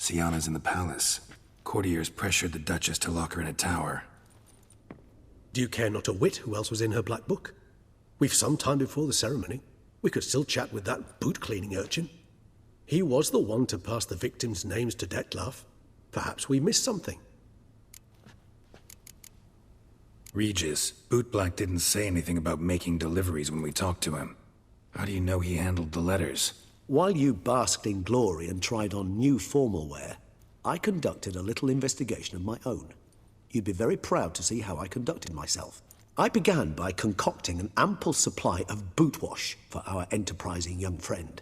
Sienna's in the palace. Courtiers pressured the Duchess to lock her in a tower. Do you care not a whit who else was in her black book? We've some time before the ceremony. We could still chat with that boot-cleaning urchin. He was the one to pass the victims' names to Detlef. Perhaps we missed something. Regis, Bootblack didn't say anything about making deliveries when we talked to him. How do you know he handled the letters? While you basked in glory and tried on new formal wear, I conducted a little investigation of my own. You'd be very proud to see how I conducted myself. I began by concocting an ample supply of boot wash for our enterprising young friend.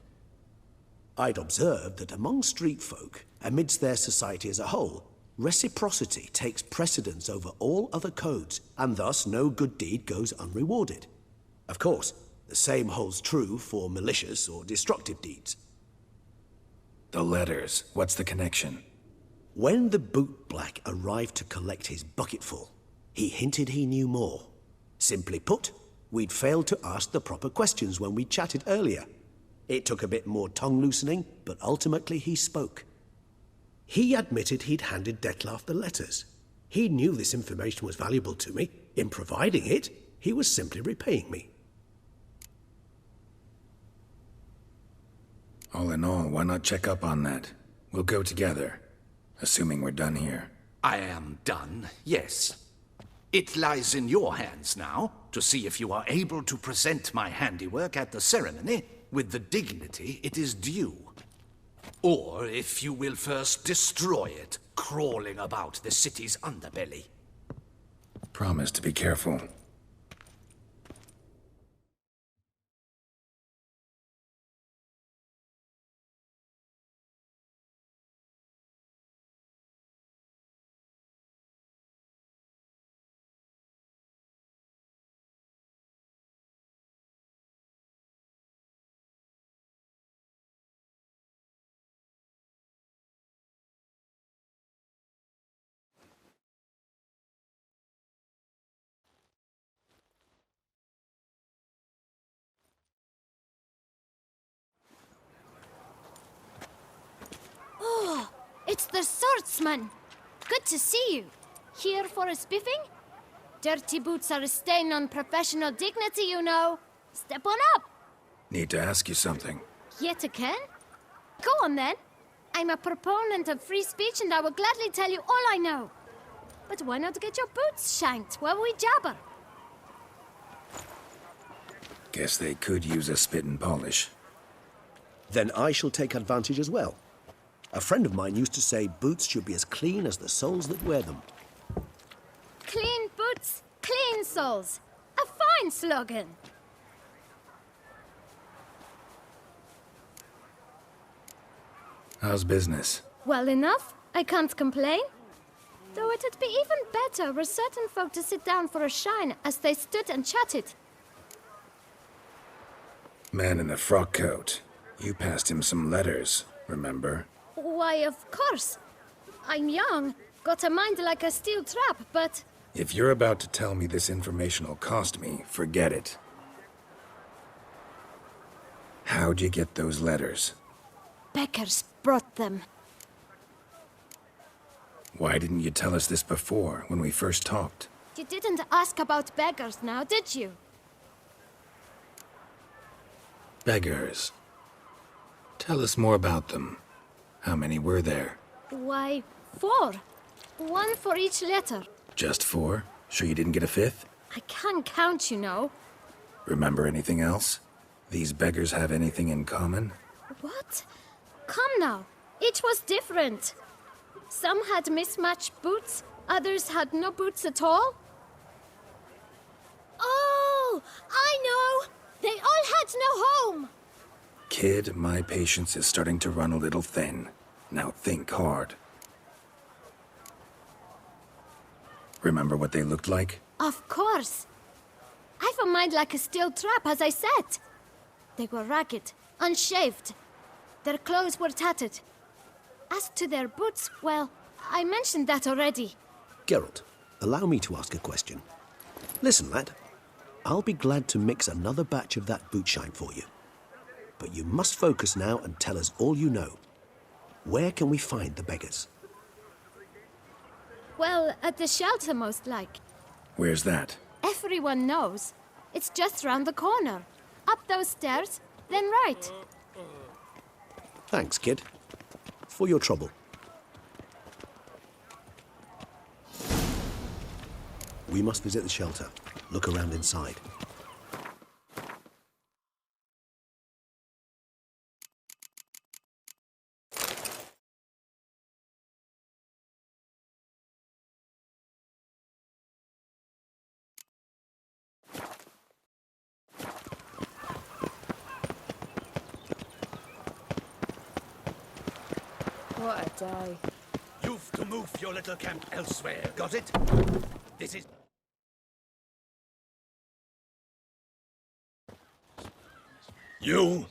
I'd observed that among street folk, amidst their society as a whole, reciprocity takes precedence over all other codes, and thus no good deed goes unrewarded. Of course, the same holds true for malicious or destructive deeds. The letters, what's the connection? When the bootblack arrived to collect his bucketful, he hinted he knew more. Simply put, we'd failed to ask the proper questions when we chatted earlier. It took a bit more tongue-loosening, but ultimately he spoke. He admitted he'd handed Detlef the letters. He knew this information was valuable to me. In providing it, he was simply repaying me. All in all, why not check up on that? We'll go together, assuming we're done here. I am done, yes. It lies in your hands now to see if you are able to present my handiwork at the ceremony with the dignity it is due. Or if you will first destroy it, crawling about the city's underbelly. Promise to be careful. It's the swordsman. Good to see you. Here for a spiffing? Dirty boots are a stain on professional dignity, you know. Step on up. Need to ask you something. Yet again? Go on then. I'm a proponent of free speech and I will gladly tell you all I know. But why not get your boots shanked while we jabber? Guess they could use a spit and polish. Then I shall take advantage as well. A friend of mine used to say boots should be as clean as the soles that wear them. Clean boots, clean soles. A fine slogan. How's business? Well enough. I can't complain. Though it'd be even better were certain folk to sit down for a shine as they stood and chatted. Man in the frock coat. You passed him some letters, remember? Why, of course. I'm young, got a mind like a steel trap, but... If you're about to tell me this information will cost me, forget it. How'd you get those letters? Beggars brought them. Why didn't you tell us this before, when we first talked? You didn't ask about beggars now, did you? Beggars. Tell us more about them. How many were there? Why, 4. 1 for each letter. Just 4? Sure you didn't get a 5th? I can't count, you know. Remember anything else? These beggars have anything in common? What? Come now. Each was different. Some had mismatched boots, others had no boots at all. Oh, I know! They all had no home! Kid, my patience is starting to run a little thin. Now think hard. Remember what they looked like? Of course. I've a mind like a steel trap, as I said. They were ragged, unshaved. Their clothes were tattered. As to their boots, well, I mentioned that already. Geralt, allow me to ask a question. Listen, lad. I'll be glad to mix another batch of that boot shine for you. But you must focus now and tell us all you know. Where can we find the beggars? Well, at the shelter, most like. Where's that? Everyone knows. It's just round the corner. Up those stairs, then right. Thanks, kid. For your trouble. We must visit the shelter. Look around inside. What a day. You've to move your little camp elsewhere, got it? This is... You?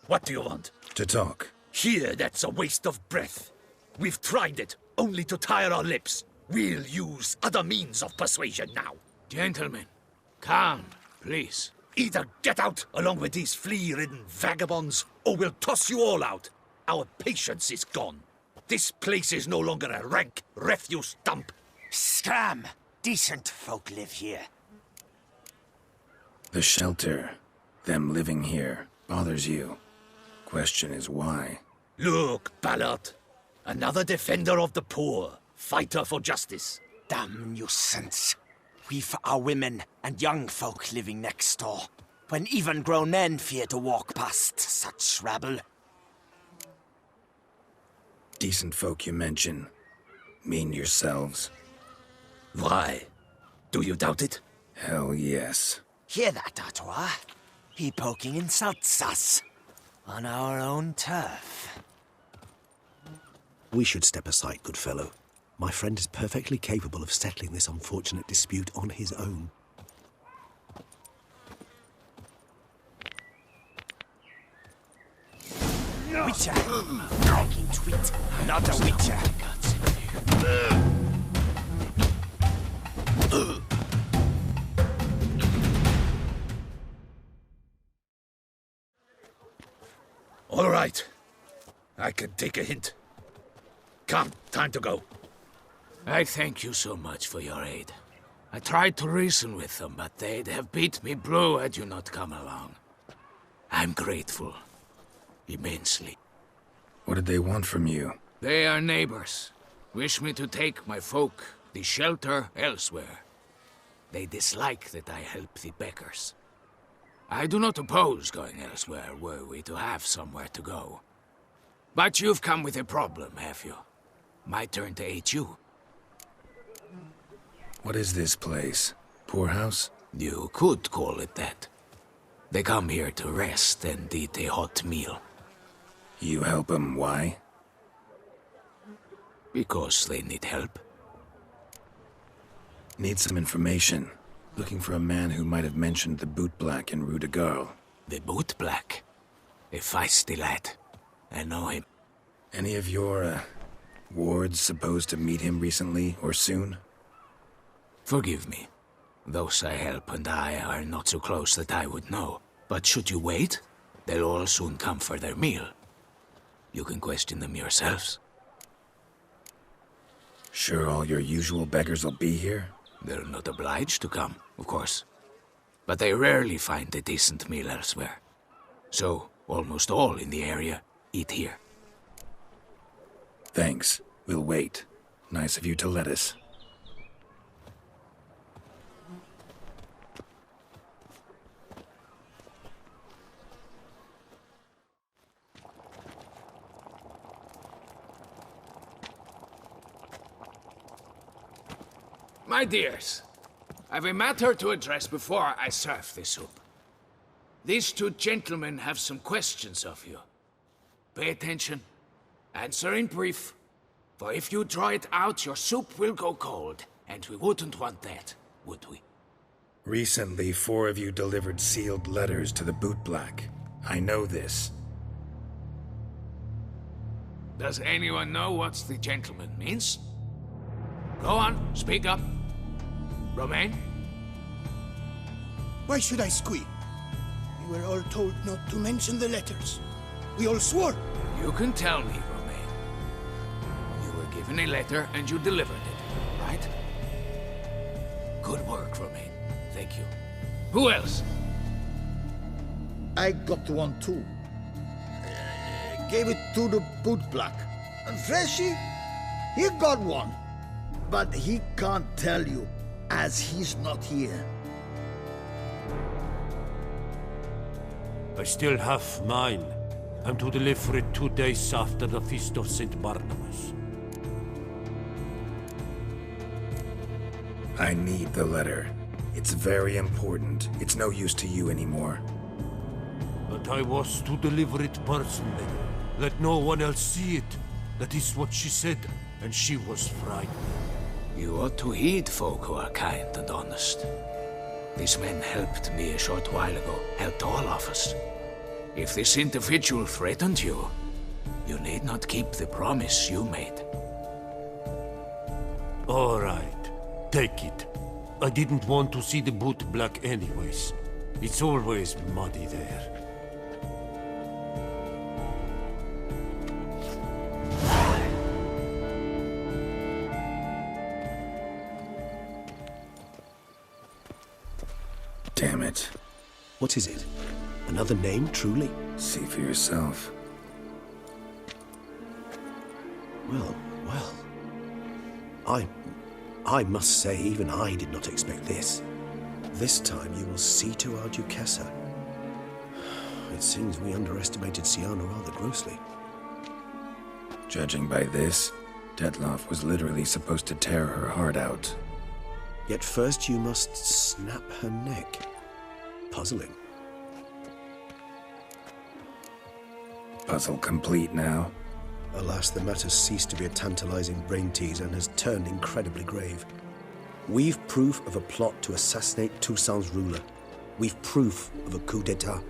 What do you want? To talk. Here, that's a waste of breath. We've tried it, only to tire our lips. We'll use other means of persuasion now. Gentlemen, calm, please. Either get out along with these flea-ridden vagabonds, or we'll toss you all out. Our patience is gone. This place is no longer a rank refuse dump. Scram! Decent folk live here. The shelter, them living here, bothers you. Question is why? Look, Ballard. Another defender of the poor. Fighter for justice. Damn nuisance. We've our women and young folk living next door, when even grown men fear to walk past such rabble. Decent folk you mention. Mean yourselves? Why? Do you doubt it? Hell yes. Hear that, Artois? He poking insults us. On our own turf. We should step aside, good fellow. My friend is perfectly capable of settling this unfortunate dispute on his own. Witcher! Bragging tweet. Not a witcher. All right. I can take a hint. Come, time to go. I thank you so much for your aid. I tried to reason with them, but they'd have beat me blue had you not come along. I'm grateful. Immensely. What did they want from you? They are neighbors. Wish me to take my folk, the shelter, elsewhere. They dislike that I help the beggars. I do not oppose going elsewhere, were we to have somewhere to go. But you've come with a problem, have you? My turn to aid you. What is this place? Poorhouse? You could call it that. They come here to rest and eat a hot meal. You help them, why? Because they need help. Need some information. Looking for a man who might have mentioned the bootblack in Rue de Garl. The bootblack? A feisty lad. I know him. Any of your, wards supposed to meet him recently or soon? Forgive me. Those I help and I are not so close that I would know. But should you wait, they'll all soon come for their meal. You can question them yourselves. Sure all your usual beggars will be here? They're not obliged to come, of course. But they rarely find a decent meal elsewhere. So, almost all in the area eat here. Thanks. We'll wait. Nice of you to let us. My dears, I've a matter to address before I serve the soup. These two gentlemen have some questions of you. Pay attention. Answer in brief. For if you draw it out, your soup will go cold. And we wouldn't want that, would we? Recently, 4 of you delivered sealed letters to the bootblack. I know this. Does anyone know what the gentleman means? Go on, speak up. Romain? Why should I squeal? We were all told not to mention the letters. We all swore. You can tell me, Romain. given a letter and you delivered it, right? Good work, Romain. Thank you. Who else? I got one too. Gave it to the bootblack. And Freshy, he got one. But he can't tell you, as he's not here. I still have mine. I'm to deliver it 2 days after the Feast of St. Barnabas. I need the letter. It's very important. It's no use to you anymore. But I was to deliver it personally. Let no one else see it. That is what she said, and she was frightened. You ought to heed folk who are kind and honest. These men helped me a short while ago, helped all of us. If this individual threatened you, you need not keep the promise you made. All right. Take it. I didn't want to see the boot black anyways. It's always muddy there. Damn it. What is it? Another name, truly? See for yourself. Well, well. I must say, even I did not expect this. This time you will see to our Duchessa. It seems we underestimated Siana rather grossly. Judging by this, Detloff was literally supposed to tear her heart out. Yet first you must snap her neck. Puzzling. Puzzle complete now. Alas, the matter ceased to be a tantalizing brain tease and has turned incredibly grave. We've proof of a plot to assassinate Toussaint's ruler. We've proof of a coup d'etat.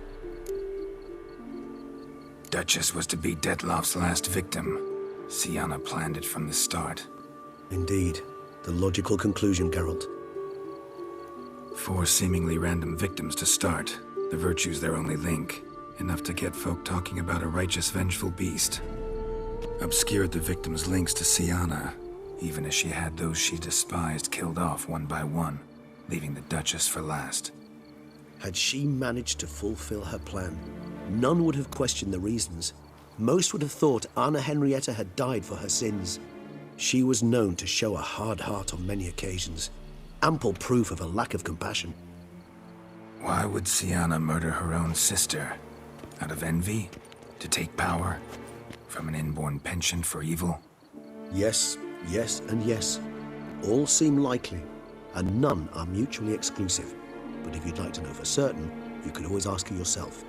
Duchess was to be Detloff's last victim. Siana planned it from the start. Indeed. The logical conclusion, Geralt. 4 seemingly random victims to start. The virtue's their only link. Enough to get folk talking about a righteous, vengeful beast. Obscured the victims' links to Siana, even as she had those she despised killed off one by one, leaving the Duchess for last. Had she managed to fulfill her plan, none would have questioned the reasons. Most would have thought Anna Henrietta had died for her sins. She was known to show a hard heart on many occasions. Ample proof of a lack of compassion. Why would Siana murder her own sister? Out of envy? To take power? From an inborn penchant for evil? Yes, yes, and yes. All seem likely, and none are mutually exclusive. But if you'd like to know for certain, you could always ask her yourself.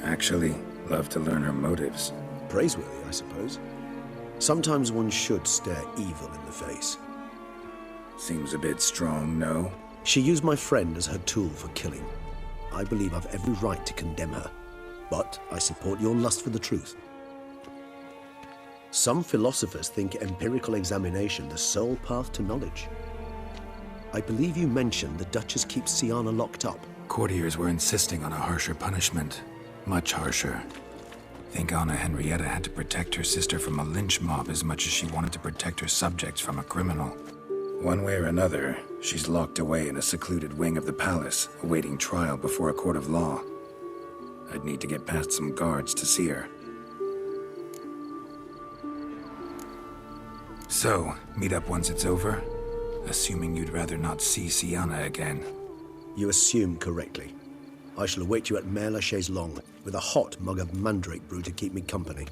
Actually, love to learn her motives. Praiseworthy, I suppose. Sometimes one should stare evil in the face. Seems a bit strong, no? She used my friend as her tool for killing. I believe I've every right to condemn her. But I support your lust for the truth. Some philosophers think empirical examination the sole path to knowledge. I believe you mentioned the Duchess keeps Siana locked up. Courtiers were insisting on a harsher punishment. Much harsher. Think Anna Henrietta had to protect her sister from a lynch mob as much as she wanted to protect her subjects from a criminal. One way or another, she's locked away in a secluded wing of the palace, awaiting trial before a court of law. I'd need to get past some guards to see her. So, meet up once it's over? Assuming you'd rather not see Siana again. You assume correctly. I shall await you at Mère Lachaise Longue with a hot mug of mandrake brew to keep me company.